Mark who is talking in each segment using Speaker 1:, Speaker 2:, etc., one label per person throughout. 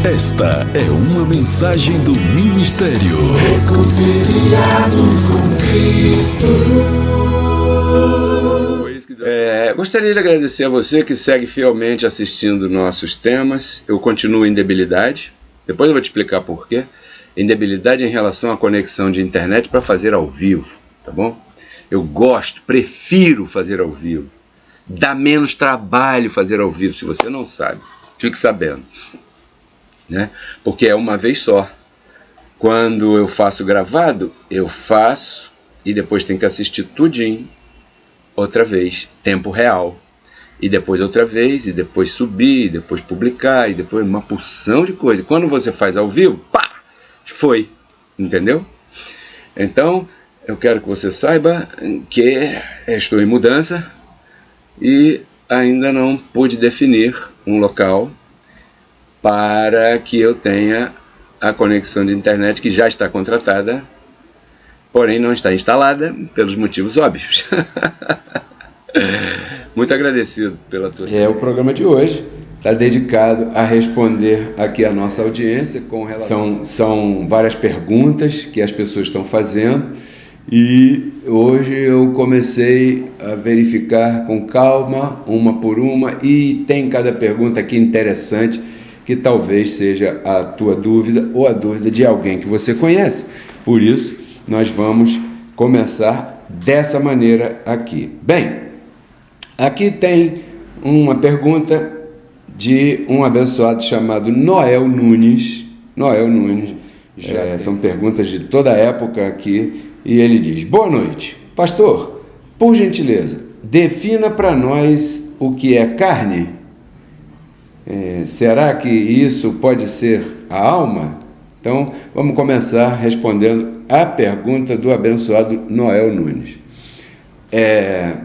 Speaker 1: Esta é uma mensagem do Ministério
Speaker 2: Reconciliados com Cristo.
Speaker 3: Gostaria de agradecer a você que segue fielmente assistindo nossos temas. Eu continuo em debilidade, depois eu vou te explicar por quê. Em debilidade em relação à conexão de internet para fazer ao vivo, tá bom? Eu prefiro fazer ao vivo. Dá menos trabalho fazer ao vivo, se você não sabe, fique sabendo, né? Porque é uma vez só. Quando eu faço gravado, eu faço e depois tem que assistir tudinho outra vez, tempo real, e depois outra vez, e depois subir, e depois publicar, e depois uma porção de coisa. Quando você faz ao vivo, pá, foi, entendeu? Então, eu quero que você saiba que estou em mudança e ainda não pude definir um local para que eu tenha a conexão de internet que já está contratada, porém não está instalada pelos motivos óbvios. Muito agradecido pela tua
Speaker 4: O programa de hoje está dedicado a responder aqui a nossa audiência com relação... São várias perguntas que as pessoas estão fazendo e hoje eu comecei a verificar com calma, uma por uma, e tem cada pergunta aqui interessante que talvez seja a tua dúvida ou a dúvida de alguém que você conhece. Por isso, nós vamos começar dessa maneira aqui. Bem, aqui tem uma pergunta de um abençoado chamado Noel Nunes. São perguntas de toda a época aqui, e ele diz: boa noite, pastor, por gentileza, defina para nós o que é carne. Será que isso pode ser a alma? Então, vamos começar respondendo a pergunta do abençoado Noel Nunes.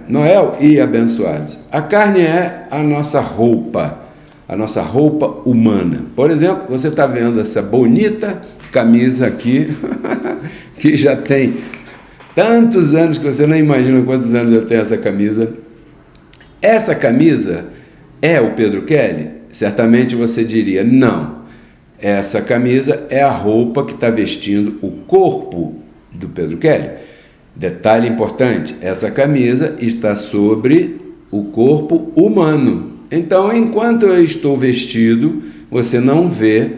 Speaker 4: Noel e abençoados, a carne é a nossa roupa humana. Por exemplo, você está vendo essa bonita camisa aqui, que já tem tantos anos que você não imagina quantos anos eu tenho essa camisa. Essa camisa é o Pedro Kelly? Certamente você diria, não. Essa camisa é a roupa que está vestindo o corpo do Pedro Kelly. Detalhe importante, essa camisa está sobre o corpo humano. Então, enquanto eu estou vestido, você não vê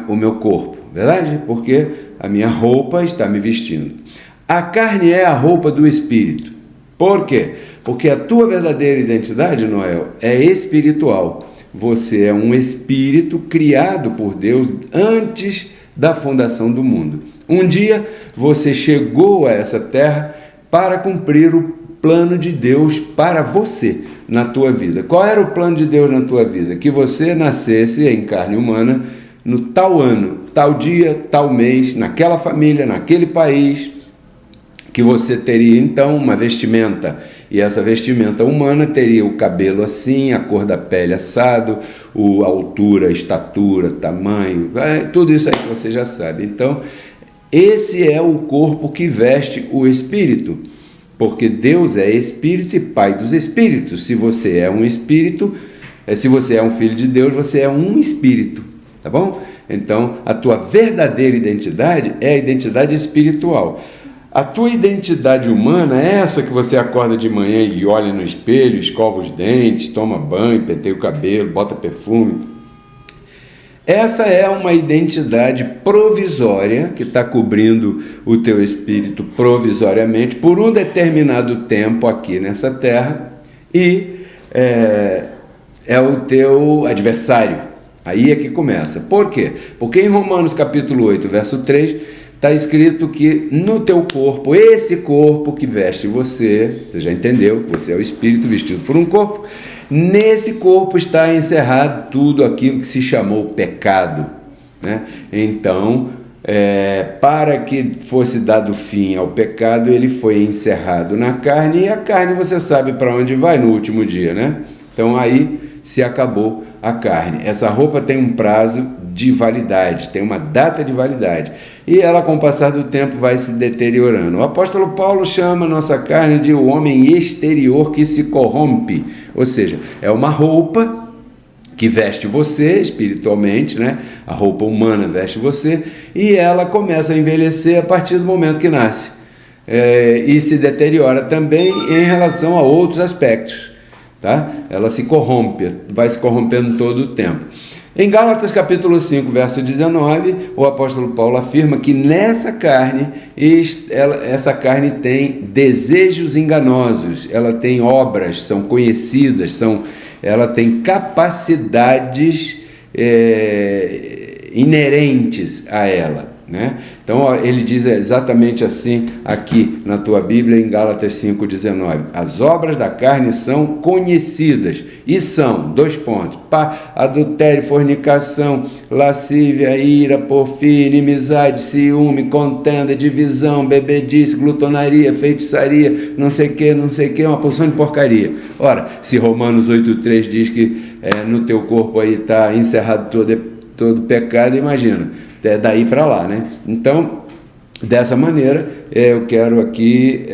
Speaker 4: o meu corpo, verdade? Porque a minha roupa está me vestindo. A carne é a roupa do espírito. Por quê? Porque a tua verdadeira identidade, Noel, é espiritual. Você é um espírito criado por Deus antes da fundação do mundo. Um dia você chegou a essa terra para cumprir o plano de Deus para você na tua vida. Qual era o plano de Deus na tua vida? Que você nascesse em carne humana no tal ano, tal dia, tal mês, naquela família, naquele país, que você teria então uma vestimenta, e essa vestimenta humana teria o cabelo assim, a cor da pele assado, a altura, a estatura, tamanho, tudo isso aí que você já sabe. Então, esse é o corpo que veste o espírito, porque Deus é espírito e pai dos espíritos. Se você é um espírito, se você é um filho de Deus, você é um espírito, tá bom? Então, a tua verdadeira identidade é a identidade espiritual. A tua identidade humana é essa que você acorda de manhã e olha no espelho, escova os dentes, toma banho, penteia o cabelo, bota perfume. Essa é uma identidade provisória que está cobrindo o teu espírito provisoriamente por um determinado tempo aqui nessa terra, e é o teu adversário. Aí é que começa. Por quê? Porque em Romanos capítulo 8, verso 3, está escrito que no teu corpo, esse corpo que veste você já entendeu, você é o espírito vestido por um corpo, nesse corpo está encerrado tudo aquilo que se chamou pecado, né? Então, para que fosse dado fim ao pecado, ele foi encerrado na carne, e a carne você sabe para onde vai no último dia, né? Então aí se acabou a carne. Essa roupa tem um prazo de validade, tem uma data de validade, e ela com o passar do tempo vai se deteriorando. O apóstolo Paulo chama a nossa carne de o homem exterior que se corrompe, ou seja, é uma roupa que veste você espiritualmente, né? A roupa humana veste você, e ela começa a envelhecer a partir do momento que nasce. E se deteriora também em relação a outros aspectos, tá? Ela se corrompe, vai se corrompendo todo o tempo. Em Gálatas capítulo 5, verso 19, o apóstolo Paulo afirma que nessa carne, essa carne tem desejos enganosos, ela tem obras, são conhecidas, ela tem capacidades inerentes a ela, né? Então ele diz exatamente assim aqui na tua Bíblia, em Gálatas 5,19: as obras da carne são conhecidas, e são, 2 pontos, adultério, fornicação, lascívia, ira, porfia, inimizade, ciúme, contenda, divisão, bebedice, glutonaria, feitiçaria, não sei o que, uma porção de porcaria. Ora, se Romanos 8,3 diz que no teu corpo aí está encerrado todo pecado, imagina, daí para lá, né? Então, dessa maneira, eu quero aqui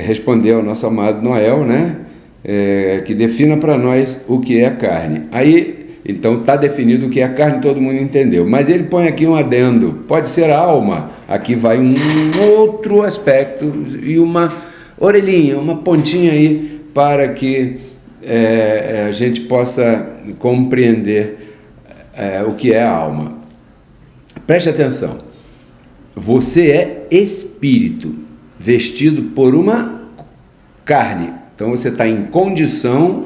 Speaker 4: responder ao nosso amado Noel, né? Que defina para nós o que é carne. Aí, então, está definido o que é carne, todo mundo entendeu. Mas ele põe aqui um adendo, pode ser a alma. Aqui vai um outro aspecto e uma orelhinha, uma pontinha aí, para que a gente possa compreender o que é a alma. Preste atenção, você é espírito vestido por uma carne, então você está em condição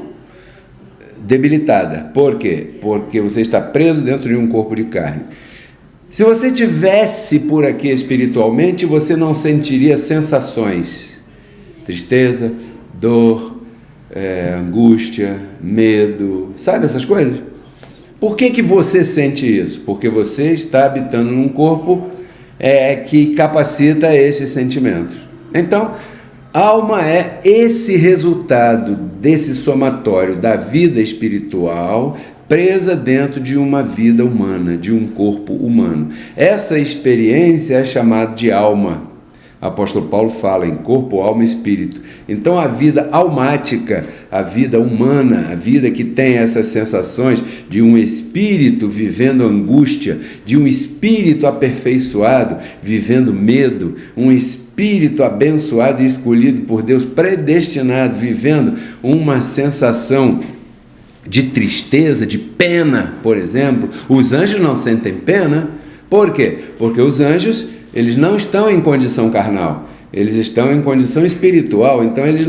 Speaker 4: debilitada. Por quê? Porque você está preso dentro de um corpo de carne. Se você estivesse por aqui espiritualmente, você não sentiria sensações, tristeza, dor, angústia, medo, sabe essas coisas? Por que você sente isso? Porque você está habitando num corpo que capacita esses sentimentos. Então, a alma é esse resultado desse somatório da vida espiritual presa dentro de uma vida humana, de um corpo humano. Essa experiência é chamada de alma. O apóstolo Paulo fala em corpo, alma e espírito. Então a vida almática, a vida humana, a vida que tem essas sensações de um espírito vivendo angústia, de um espírito aperfeiçoado vivendo medo, um espírito abençoado e escolhido por Deus, predestinado, vivendo uma sensação de tristeza, de pena, por exemplo. Os anjos não sentem pena. Por quê? Porque os anjos, eles não estão em condição carnal, eles estão em condição espiritual, então eles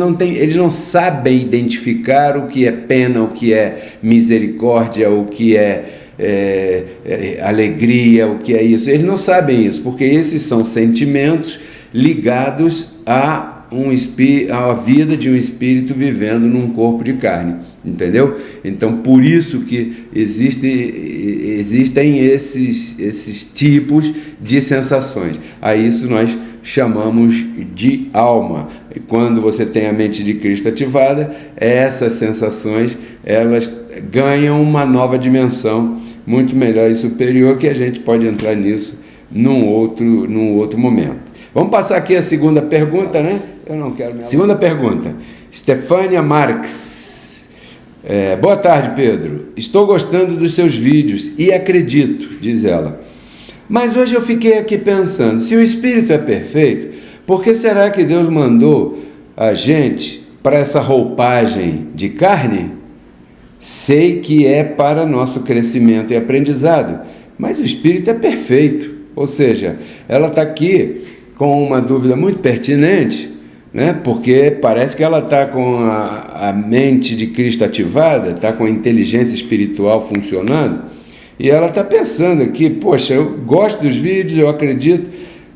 Speaker 4: não sabem identificar o que é pena, o que é misericórdia, o que é alegria, o que é isso. Eles não sabem isso, porque esses são sentimentos ligados a vida de um espírito vivendo num corpo de carne, entendeu? Então, por isso que existem esses tipos de sensações. A isso nós chamamos de alma. E quando você tem a mente de Cristo ativada, essas sensações, elas ganham uma nova dimensão, muito melhor e superior, que a gente pode entrar nisso num outro momento. Vamos passar aqui a segunda pergunta, né? Segunda pergunta, Stefânia Marques. Boa tarde, Pedro. Estou gostando dos seus vídeos e acredito, diz ela. Mas hoje eu fiquei aqui pensando, se o Espírito é perfeito, por que será que Deus mandou a gente para essa roupagem de carne? Sei que é para nosso crescimento e aprendizado, mas o Espírito é perfeito. Ou seja, ela está aqui com uma dúvida muito pertinente, né? Porque parece que ela está com a mente de Cristo ativada, está com a inteligência espiritual funcionando, e ela está pensando aqui, poxa, eu gosto dos vídeos, eu acredito,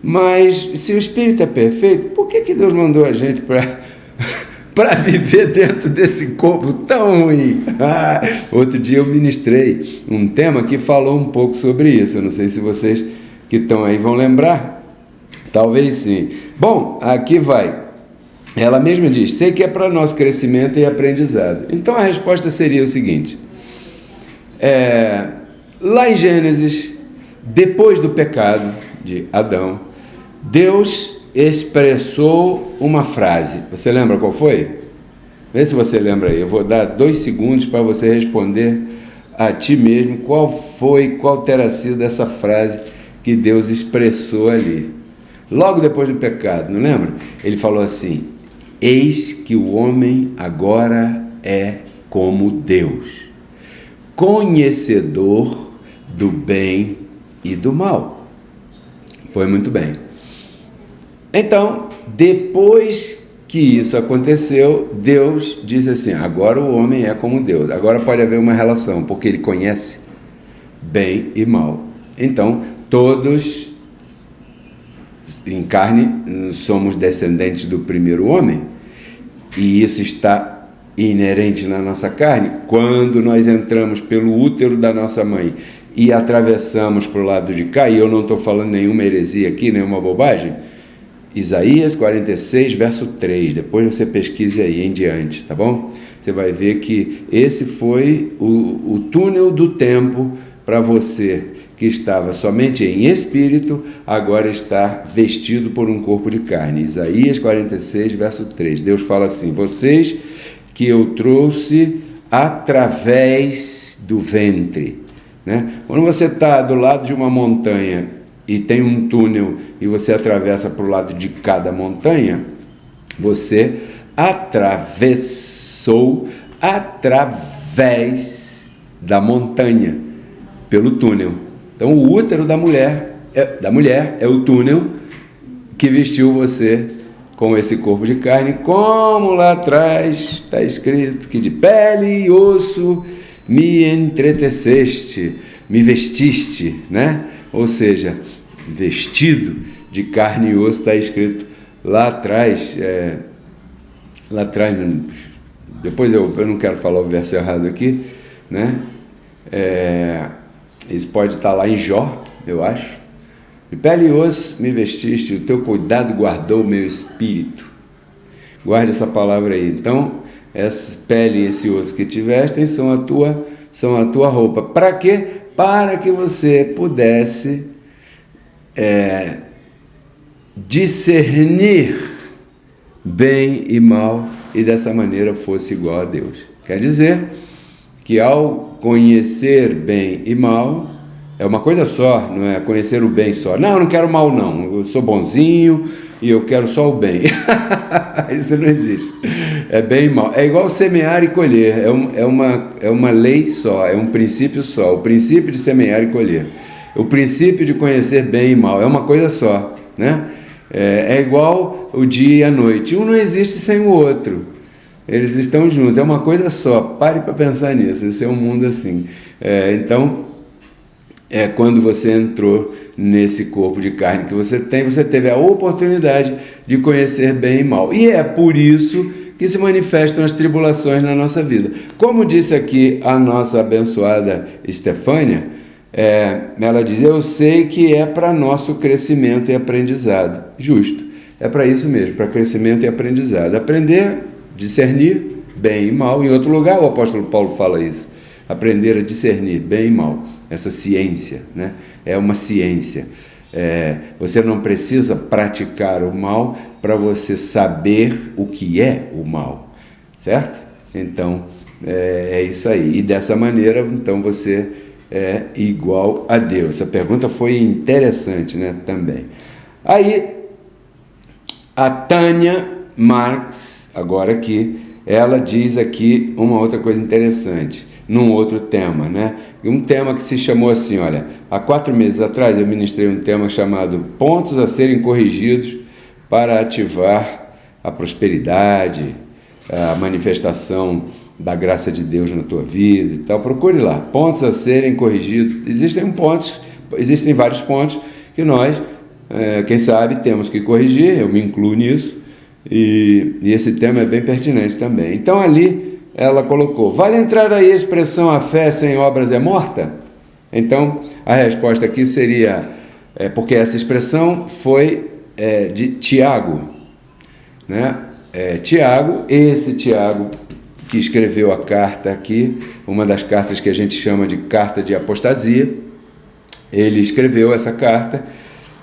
Speaker 4: mas se o Espírito é perfeito, por que Deus mandou a gente para viver dentro desse corpo tão ruim? Outro dia eu ministrei um tema que falou um pouco sobre isso, eu não sei se vocês que estão aí vão lembrar, talvez sim. Bom, aqui vai. Ela mesma diz, sei que é para nosso crescimento e aprendizado. Então a resposta seria o seguinte, lá em Gênesis, depois do pecado de Adão, Deus expressou uma frase. Você lembra qual foi? Vê se você lembra aí. Eu vou dar 2 segundos para você responder a ti mesmo qual terá sido essa frase que Deus expressou ali. Logo depois do pecado, não lembra? Ele falou assim: eis que o homem agora é como Deus, conhecedor do bem e do mal. Pois muito bem. Então, depois que isso aconteceu, Deus disse assim: agora o homem é como Deus. Agora pode haver uma relação, porque ele conhece bem e mal. Então, todos em carne somos descendentes do primeiro homem, e isso está inerente na nossa carne. Quando nós entramos pelo útero da nossa mãe e atravessamos para o lado de cá, e eu não estou falando nenhuma heresia aqui, nenhuma bobagem, Isaías 46, verso 3, depois você pesquise aí em diante, tá bom? Você vai ver que esse foi o túnel do tempo para você que estava somente em espírito, agora está vestido por um corpo de carne. Isaías 46, verso 3, Deus fala assim: vocês que eu trouxe através do ventre, né? Quando você está do lado de uma montanha e tem um túnel e você atravessa para o lado de cada montanha, você atravessou através da montanha, pelo túnel. Então o útero da mulher é o túnel que vestiu você com esse corpo de carne, como lá atrás está escrito que de pele e osso me entreteceste, me vestiste, né? Ou seja, vestido de carne e osso, está escrito lá atrás, depois eu não quero falar o verso errado aqui, né? Isso pode estar lá em Jó, eu acho. De pele e osso me vestiste, o teu cuidado guardou o meu espírito. Guarde essa palavra aí. Então, essa pele e esse osso que te vestem são a tua roupa. Para quê? Para que você pudesse discernir bem e mal e dessa maneira fosse igual a Deus. Quer dizer que ao conhecer bem e mal, é uma coisa só, não é conhecer o bem só. Não, eu não quero mal não, eu sou bonzinho e eu quero só o bem. Isso não existe. É bem e mal. É igual semear e colher, é uma lei só, é um princípio só, o princípio de semear e colher. O princípio de conhecer bem e mal é uma coisa só, né? É igual o dia e a noite, um não existe sem o outro. Eles estão juntos, é uma coisa só. Pare para pensar nisso, esse é um mundo assim. Então, quando você entrou nesse corpo de carne que você teve a oportunidade de conhecer bem e mal. E é por isso que se manifestam as tribulações na nossa vida. Como disse aqui a nossa abençoada Estefânia, ela diz: eu sei que é para nosso crescimento e aprendizado. Justo, é para isso mesmo, para crescimento e aprendizado. Aprender, discernir bem e mal. Em outro lugar o apóstolo Paulo fala isso, aprender a discernir bem e mal, essa ciência, né? É uma ciência. Você não precisa praticar o mal para você saber o que é o mal, certo? Então é isso aí, e dessa maneira então você é igual a Deus. Essa pergunta foi interessante, né, também. Aí a Tânia Marx, agora aqui, ela diz aqui uma outra coisa interessante, num outro tema, né? Um tema que se chamou assim, olha, há 4 meses atrás eu ministrei um tema chamado pontos a serem corrigidos para ativar a prosperidade, a manifestação da graça de Deus na tua vida e tal. Procure lá, pontos a serem corrigidos. Existem vários pontos que nós, quem sabe, temos que corrigir, eu me incluo nisso, e esse tema é bem pertinente também. Então ali ela colocou: vale entrar aí a expressão a fé sem obras é morta? Então a resposta aqui seria, porque essa expressão foi de Tiago, né? Tiago, esse Tiago que escreveu a carta aqui, uma das cartas que a gente chama de carta de apostasia, ele escreveu essa carta,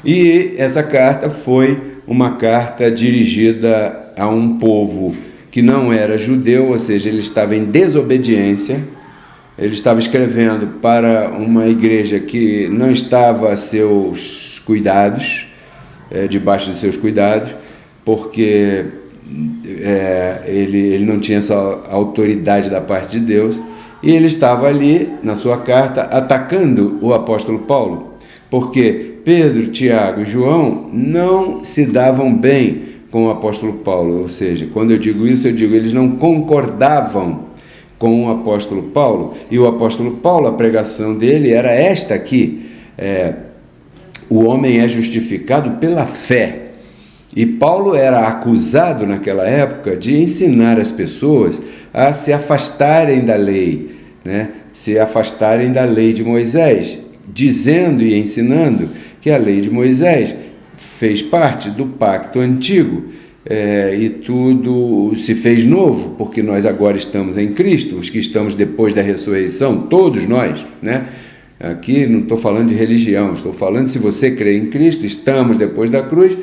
Speaker 4: e essa carta foi uma carta dirigida a um povo que não era judeu, ou seja, ele estava em desobediência. Ele estava escrevendo para uma igreja que não estava a seus cuidados, debaixo de seus cuidados, porque ele não tinha essa autoridade da parte de Deus, e ele estava ali, na sua carta, atacando o apóstolo Paulo, porque Pedro, Tiago e João não se davam bem com o apóstolo Paulo, ou seja, quando eu digo isso, eu digo, eles não concordavam com o apóstolo Paulo, e o apóstolo Paulo, a pregação dele era esta aqui, o homem é justificado pela fé. E Paulo era acusado naquela época de ensinar as pessoas a se afastarem da lei, né? Se afastarem da lei de Moisés, dizendo e ensinando que a lei de Moisés fez parte do pacto antigo, e tudo se fez novo, porque nós agora estamos em Cristo, os que estamos depois da ressurreição, todos nós, né? Aqui não estou falando de religião, estou falando se você crê em Cristo, estamos depois da cruz,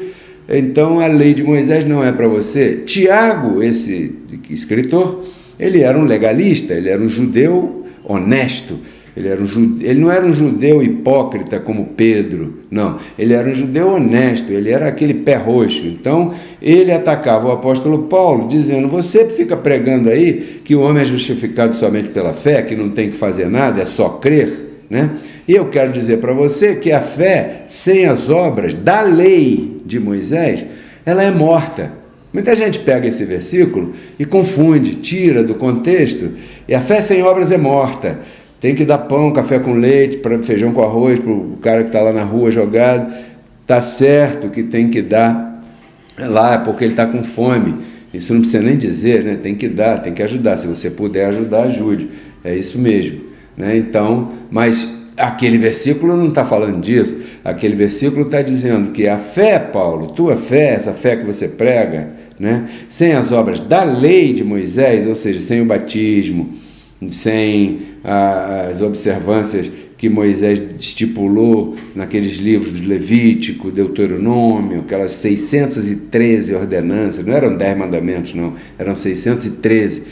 Speaker 4: então a lei de Moisés não é para você. Tiago, esse escritor, ele era um legalista, ele era um judeu honesto, ele não era um judeu hipócrita como Pedro, não, ele era um judeu honesto, ele era aquele pé roxo. Então ele atacava o apóstolo Paulo, dizendo, você fica pregando aí que o homem é justificado somente pela fé, que não tem que fazer nada, é só crer, né? E eu quero dizer para você que a fé sem as obras da lei de Moisés, ela é morta. Muita gente pega esse versículo e confunde, tira do contexto, e a fé sem obras é morta. Tem que dar pão, café com leite, feijão com arroz para o cara que está lá na rua jogado. Está certo que tem que dar lá, porque ele está com fome. Isso não precisa nem dizer, né? Tem que dar, tem que ajudar. Se você puder ajudar, ajude. É isso mesmo, né? Então, mas aquele versículo não está falando disso. Aquele versículo está dizendo que a fé, Paulo, tua fé, essa fé que você prega, né? Sem as obras da lei de Moisés, ou seja, sem o batismo, sem as observâncias que Moisés estipulou naqueles livros do Levítico, Deuteronômio, aquelas 613 ordenanças, não eram 10 mandamentos, não, eram 613.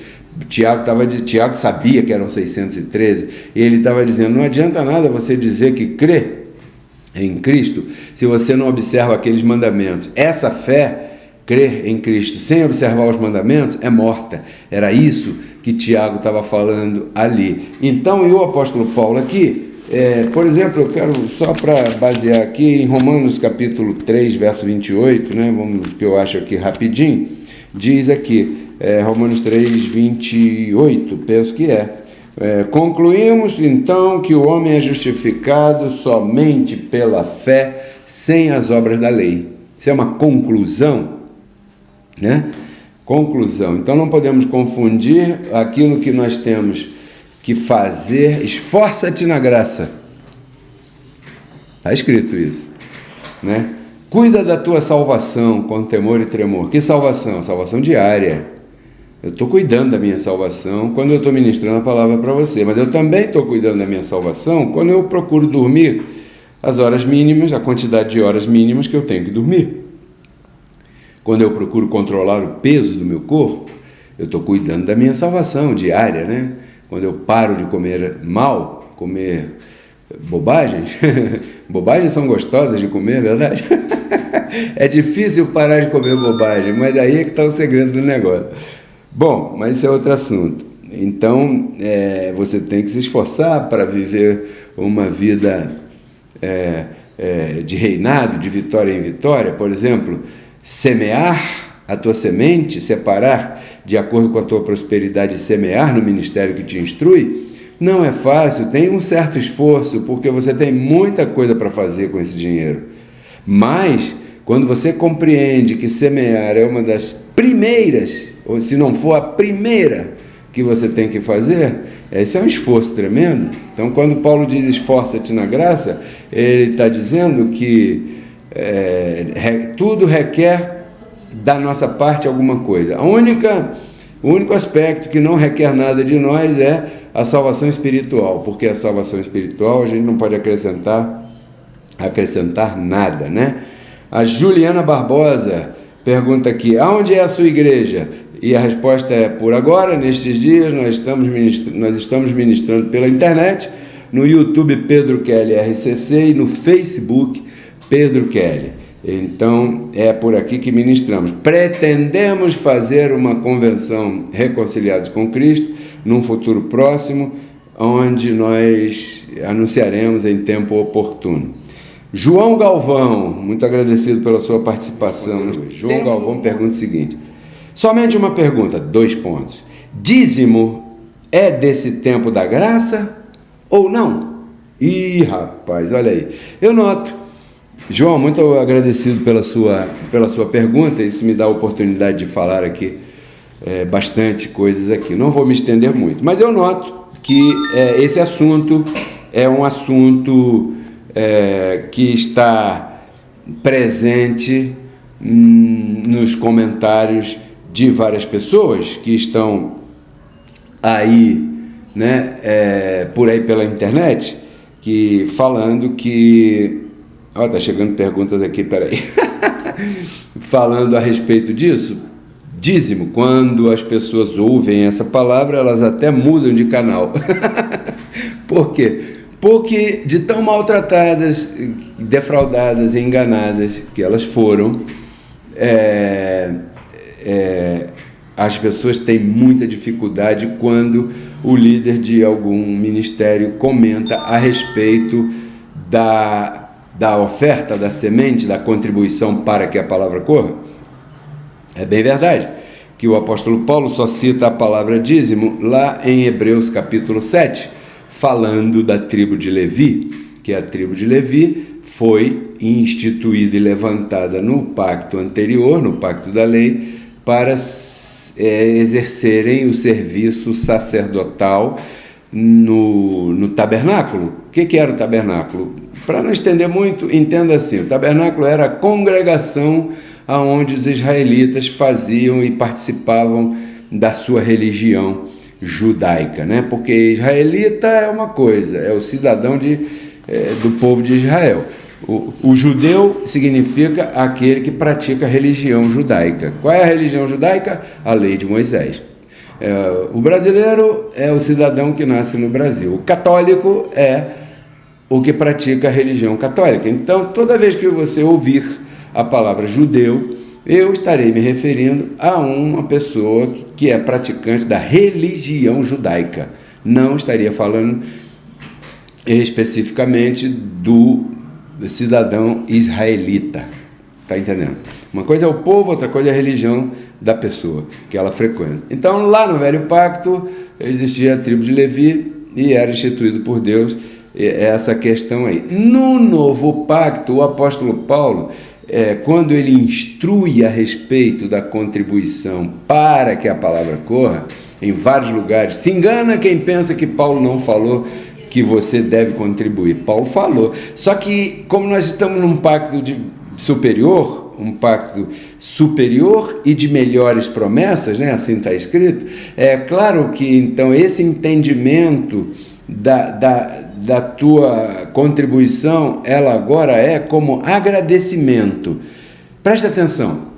Speaker 4: Tiago sabia que eram 613, e ele estava dizendo, não adianta nada você dizer que crê em Cristo se você não observa aqueles mandamentos. Essa fé, crer em Cristo sem observar os mandamentos, é morta. Era isso que Tiago estava falando ali. Então, e o apóstolo Paulo aqui, por exemplo, eu quero só para basear aqui em Romanos capítulo 3, verso 28, né, vamos, que eu acho aqui rapidinho, diz aqui, Romanos 3, 28, penso que concluímos então que o homem é justificado somente pela fé, sem as obras da lei. Isso é uma conclusão, né? Conclusão. Então não podemos confundir aquilo que nós temos que fazer. Esforça-te na graça. Está escrito isso, né? Cuida da tua salvação com temor e tremor. Que salvação? Salvação diária. Eu estou cuidando da minha salvação quando eu estou ministrando a palavra para você, mas eu também estou cuidando da minha salvação quando eu procuro dormir as horas mínimas, a quantidade de horas mínimas que eu tenho que dormir. Quando eu procuro controlar o peso do meu corpo, eu estou cuidando da minha salvação diária, né? Quando eu paro de comer mal, comer bobagens, bobagens são gostosas de comer, é verdade? É difícil parar de comer bobagem, mas aí é que está o segredo do negócio. Bom, mas isso é outro assunto. Então, você tem que se esforçar para viver uma vida de reinado, de vitória em vitória. Por exemplo, semear a tua semente, separar de acordo com a tua prosperidade, semear no ministério que te instrui, não é fácil, tem um certo esforço, porque você tem muita coisa para fazer com esse dinheiro. Mas, quando você compreende que semear é uma das primeiras, ou se não for a primeira que você tem que fazer, esse é um esforço tremendo. Então, quando Paulo diz esforça-te na graça, ele está dizendo que tudo requer da nossa parte alguma coisa. O único aspecto que não requer nada de nós é a salvação espiritual, porque a salvação espiritual a gente não pode acrescentar nada, né? A Juliana Barbosa pergunta aqui, aonde é a sua igreja? E a resposta é: por agora, nestes dias, nós estamos ministrando pela internet, no YouTube Pedro Kelly RCC e no Facebook Pedro Kelly. Então, é por aqui que ministramos. Pretendemos fazer uma convenção Reconciliados com Cristo num futuro próximo, onde nós anunciaremos em tempo oportuno. João Galvão, muito agradecido pela sua participação. João Galvão pergunta o seguinte: somente uma pergunta, 2 pontos. Dízimo é desse tempo da graça ou não? Ih, rapaz, olha aí. Eu noto. João, muito agradecido pela sua pergunta. Isso me dá a oportunidade de falar aqui bastante coisas aqui. Não vou me estender muito, mas eu noto que esse assunto é um assunto que está presente nos comentários de várias pessoas que estão aí, né, por aí pela internet, que falando que... tá chegando perguntas aqui, peraí. Falando a respeito disso, dízimo, quando as pessoas ouvem essa palavra, elas até mudam de canal. Por quê? Porque de tão maltratadas, defraudadas e enganadas que elas foram, as pessoas têm muita dificuldade quando o líder de algum ministério comenta a respeito da oferta, da semente, da contribuição para que a palavra corra. É bem verdade que o apóstolo Paulo só cita a palavra dízimo lá em Hebreus capítulo 7, falando da tribo de Levi, que a tribo de Levi foi instituída e levantada no pacto anterior, no pacto da lei, para exercerem o serviço sacerdotal no tabernáculo. O que era o tabernáculo? Para não estender muito, entenda assim: o tabernáculo era a congregação onde os israelitas faziam e participavam da sua religião judaica, né? Porque israelita é uma coisa, é o cidadão do povo de Israel. O judeu significa aquele que pratica a religião judaica. Qual é a religião judaica? A lei de Moisés. O brasileiro é o cidadão que nasce no Brasil. O católico é o que pratica a religião católica. Então, toda vez que você ouvir a palavra judeu, eu estarei me referindo a uma pessoa que é praticante da religião judaica. Não estaria falando especificamente do cidadão israelita. Está entendendo? Uma coisa é o povo, outra coisa é a religião da pessoa que ela frequenta. Então, lá no Velho Pacto, existia a tribo de Levi e era instituído por Deus essa questão aí. No Novo Pacto, o apóstolo Paulo, quando ele instrui a respeito da contribuição para que a palavra corra, em vários lugares, se engana quem pensa que Paulo não falou que você deve contribuir. Paulo falou. Só que, como nós estamos num pacto superior, um pacto superior e de melhores promessas, né? Assim está escrito, é claro que, então, esse entendimento da tua contribuição, ela agora é como agradecimento. Presta atenção.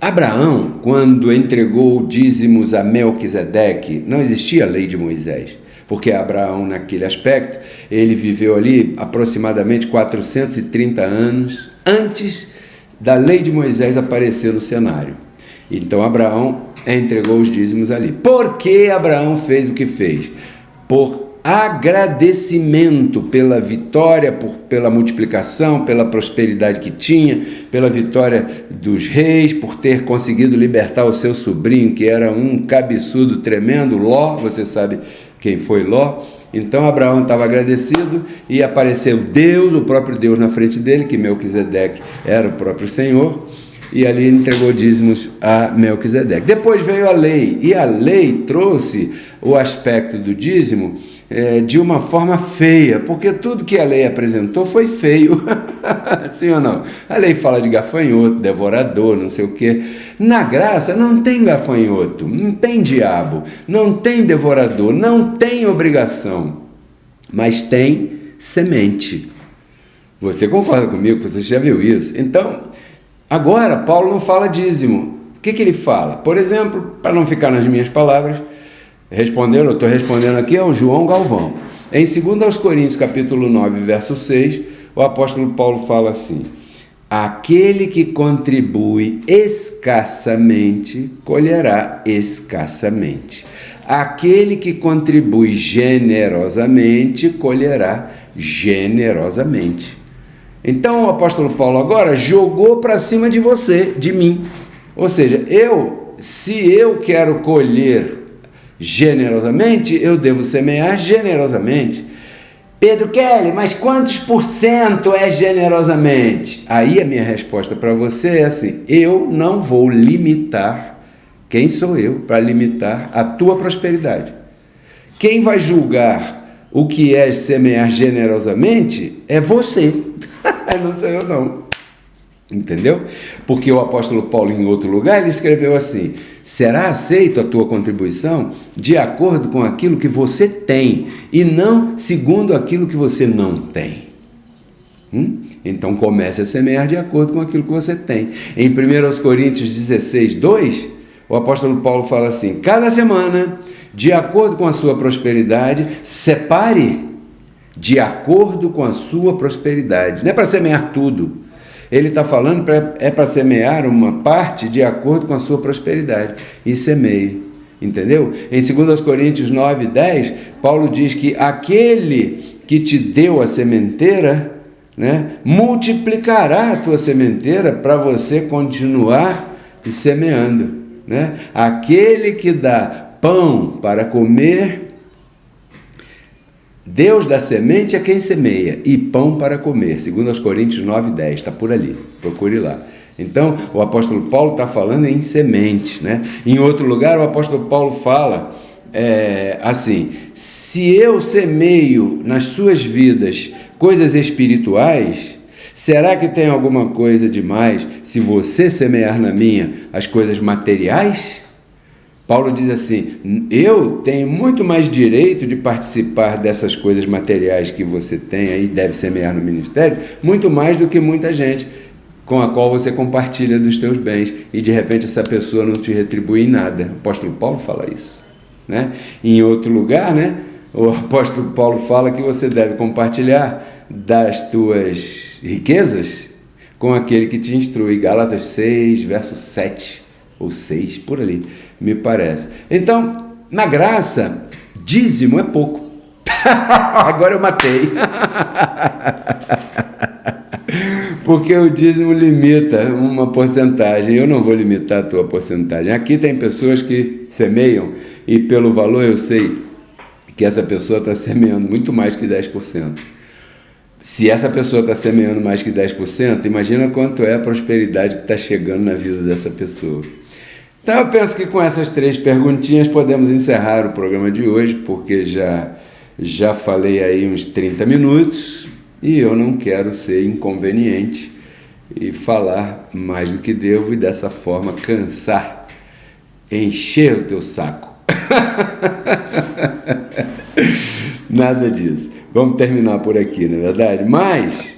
Speaker 4: Abraão, quando entregou dízimos a Melquisedeque, não existia a lei de Moisés, porque Abraão, naquele aspecto, ele viveu ali aproximadamente 430 anos antes da lei de Moisés aparecer no cenário. Então Abraão entregou os dízimos ali. Por que Abraão fez o que fez? Por agradecimento pela vitória, pela multiplicação, pela prosperidade que tinha, pela vitória dos reis, por ter conseguido libertar o seu sobrinho, que era um cabeçudo tremendo, Ló. Você sabe quem foi Ló. Então Abraão estava agradecido e apareceu Deus, o próprio Deus na frente dele, que Melquisedeque era o próprio Senhor, e ali entregou dízimos a Melquisedeque. Depois veio a lei, e a lei trouxe o aspecto do dízimo de uma forma feia, porque tudo que a lei apresentou foi feio. Sim ou não? A lei fala de gafanhoto, devorador, não sei o quê. Na graça não tem gafanhoto, não tem diabo, não tem devorador, não tem obrigação, mas tem semente. Você concorda comigo? Você já viu isso? Então, agora Paulo não fala dízimo. O que ele fala? Por exemplo, para não ficar nas minhas palavras, eu estou respondendo aqui ao João Galvão. Em 2 Coríntios, capítulo 9, verso 6, o apóstolo Paulo fala assim: aquele que contribui escassamente, colherá escassamente. Aquele que contribui generosamente, colherá generosamente. Então o apóstolo Paulo agora jogou para cima de você, de mim. Ou seja, se eu quero colher generosamente, eu devo semear generosamente. Pedro Kelly, mas quantos por cento é generosamente? Aí a minha resposta para você é assim: eu não vou limitar. Quem sou eu para limitar a tua prosperidade? Quem vai julgar o que é semear generosamente é você. Não sou eu não. Entendeu? Porque o apóstolo Paulo, em outro lugar, ele escreveu assim: será aceito a tua contribuição de acordo com aquilo que você tem e não segundo aquilo que você não tem. Então comece a semear de acordo com aquilo que você tem. Em 1 Coríntios 16, 2, o apóstolo Paulo fala assim: cada semana, de acordo com a sua prosperidade, separe de acordo com a sua prosperidade. Não é para semear tudo. Ele está falando para semear uma parte de acordo com a sua prosperidade. E semeie. Entendeu? Em 2 Coríntios 9, 10, Paulo diz que aquele que te deu a sementeira, né, multiplicará a tua sementeira para você continuar semeando. Né? Aquele que dá pão para comer, Deus dá semente a quem semeia e pão para comer, 2 Coríntios 9, 10, está por ali, procure lá. Então o apóstolo Paulo está falando em semente, né? Em outro lugar o apóstolo Paulo fala assim: se eu semeio nas suas vidas coisas espirituais, será que tem alguma coisa demais se você semear na minha as coisas materiais? Paulo diz assim: eu tenho muito mais direito de participar dessas coisas materiais que você tem aí, deve semear no ministério, muito mais do que muita gente com a qual você compartilha dos teus bens, e de repente essa pessoa não te retribui em nada. O apóstolo Paulo fala isso, né? Em outro lugar, né, o apóstolo Paulo fala que você deve compartilhar das tuas riquezas com aquele que te instrui. Gálatas 6, verso 7 ou 6, por ali, me parece. Então, na graça, dízimo é pouco. Agora eu matei. Porque o dízimo limita uma porcentagem. Eu não vou limitar a tua porcentagem. Aqui tem pessoas que semeiam e pelo valor eu sei que essa pessoa está semeando muito mais que 10%. Se essa pessoa está semeando mais que 10%, imagina quanto é a prosperidade que está chegando na vida dessa pessoa. Então eu penso que com essas 3 perguntinhas podemos encerrar o programa de hoje, porque já falei aí uns 30 minutos e eu não quero ser inconveniente e falar mais do que devo e dessa forma cansar, encher o teu saco. Nada disso. Vamos terminar por aqui, não é verdade? Mas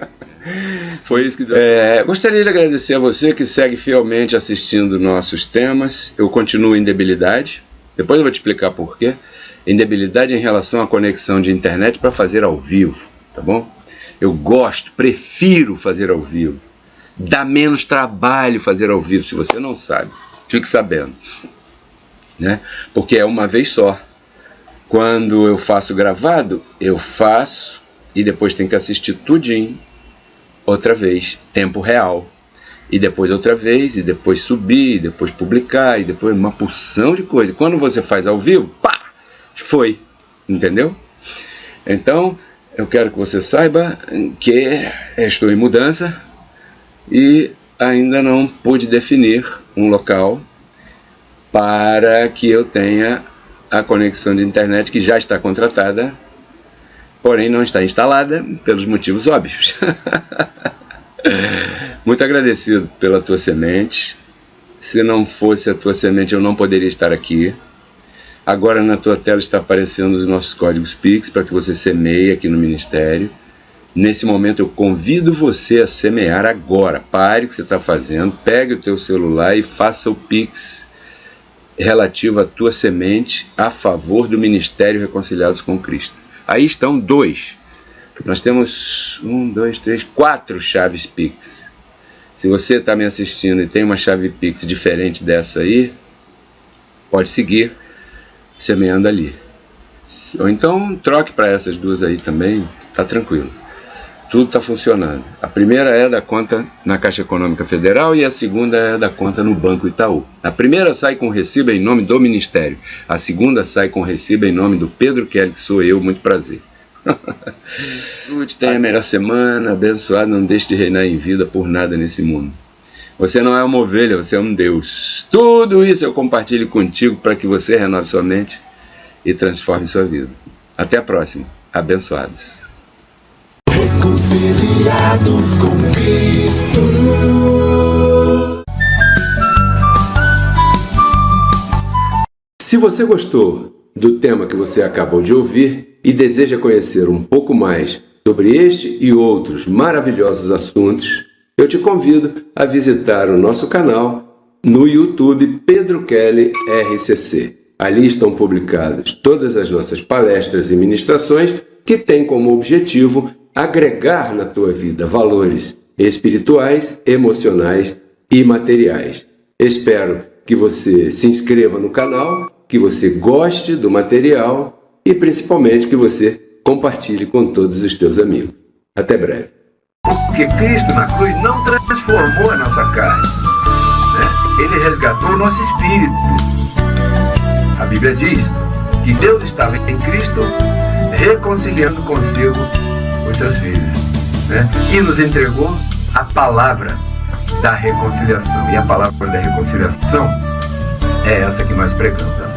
Speaker 3: foi isso que deu. Gostaria de agradecer a você que segue fielmente assistindo nossos temas. Eu continuo em debilidade. Depois eu vou te explicar por quê. Em debilidade em relação à conexão de internet para fazer ao vivo, tá bom? Eu prefiro fazer ao vivo. Dá menos trabalho fazer ao vivo, se você não sabe. Fique sabendo, né? Porque é uma vez só. Quando eu faço gravado, eu faço e depois tem que assistir tudinho outra vez, tempo real. E depois outra vez, e depois subir, e depois publicar, e depois uma porção de coisa. Quando você faz ao vivo, pá, foi, entendeu? Então, eu quero que você saiba que estou em mudança e ainda não pude definir um local para que eu tenha a conexão de internet que já está contratada, porém não está instalada pelos motivos óbvios. Muito agradecido pela tua semente. Se não fosse a tua semente, eu não poderia estar aqui. Agora na tua tela está aparecendo os nossos códigos Pix para que você semeie aqui no Ministério. Nesse momento eu convido você a semear agora. Pare o que você está fazendo, pegue o teu celular e faça o Pix relativo à tua semente a favor do Ministério Reconciliados com Cristo. Aí estão 2. Nós temos 4 chaves Pix. Se você está me assistindo e tem uma chave Pix diferente dessa aí, pode seguir semeando ali. Ou então troque para essas 2 aí também, tá tranquilo. Tudo está funcionando. A primeira é da conta na Caixa Econômica Federal e a segunda é da conta no Banco Itaú. A primeira sai com recibo em nome do Ministério. A segunda sai com recibo em nome do Pedro Kelly, que sou eu, muito prazer. Tenha a melhor semana, abençoado, não deixe de reinar em vida por nada nesse mundo. Você não é uma ovelha, você é um Deus. Tudo isso eu compartilho contigo para que você renove sua mente e transforme sua vida. Até a próxima. Abençoados.
Speaker 2: Reconciliados com Cristo.
Speaker 4: Se você gostou do tema que você acabou de ouvir e deseja conhecer um pouco mais sobre este e outros maravilhosos assuntos, eu te convido a visitar o nosso canal no YouTube Pedro Kelly RCC. Ali estão publicadas todas as nossas palestras e ministrações que têm como objetivo agregar na tua vida valores espirituais, emocionais e materiais. Espero que você se inscreva no canal, que você goste do material e principalmente que você compartilhe com todos os teus amigos. Até breve. Porque Cristo na cruz não transformou a nossa carne, né? Ele resgatou o nosso espírito. A Bíblia diz que Deus estava em Cristo reconciliando consigo os seus filhos, né? E nos entregou a palavra da reconciliação. E a palavra da reconciliação é essa que nós pregamos.